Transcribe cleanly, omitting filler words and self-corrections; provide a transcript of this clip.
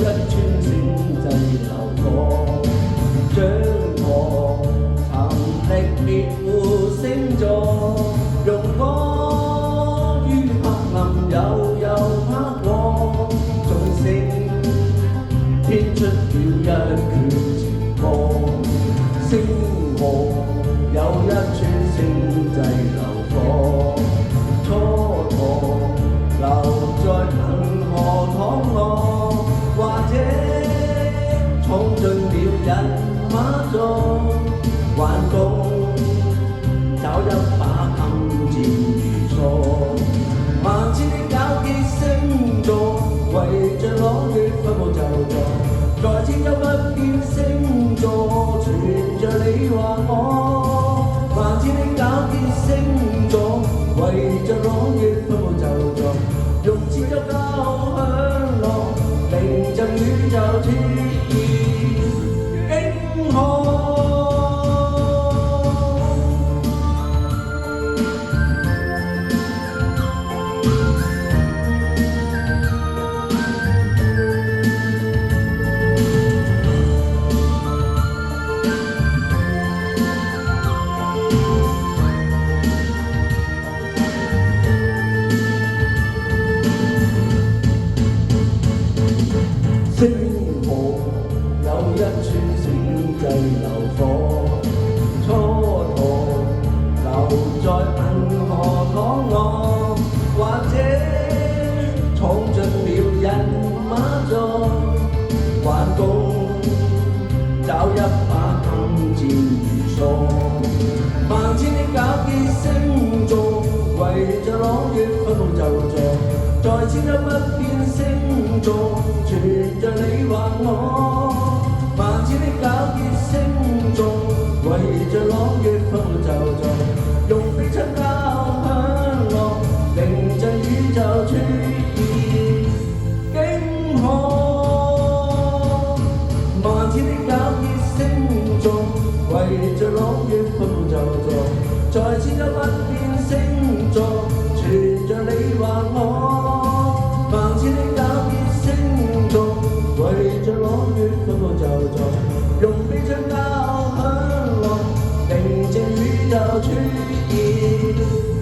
一串星際流火，將我沉溺滅護星座，用光於黑暗悠跨過，眾星編出了一卷情歌，星河有一串星際流火，蹉跎留在銀河淌落，或者闖進了人馬座，幻共找一把暗箭如梭，萬千的皎潔星座，圍着朗月分佈就座，在千秋不變星座，傳着你或我，萬千的皎潔星座，圍着朗月分佈就座，用千秋交響樂，寧贈宇宙徹然驚鴻。星河有一串星際流火，蹉跎留在銀河淌落，或者闖進了人馬座，幻共找一把暗箭如梭，萬千的皎潔星座，圍着朗月分佈就座，在千秋不變星座，傳着你或我，萬千的皎潔星座，圍着朗月分佈就座，用悲親交響樂，寧贈宇宙徹然驚鴻。萬千的皎潔星座，圍着朗月分佈就座，在千秋不變星座，傳着你或我，萬千的皎潔星座，圍着朗月分佈就座，用悲傷交響樂，寧靜宇宙徹然。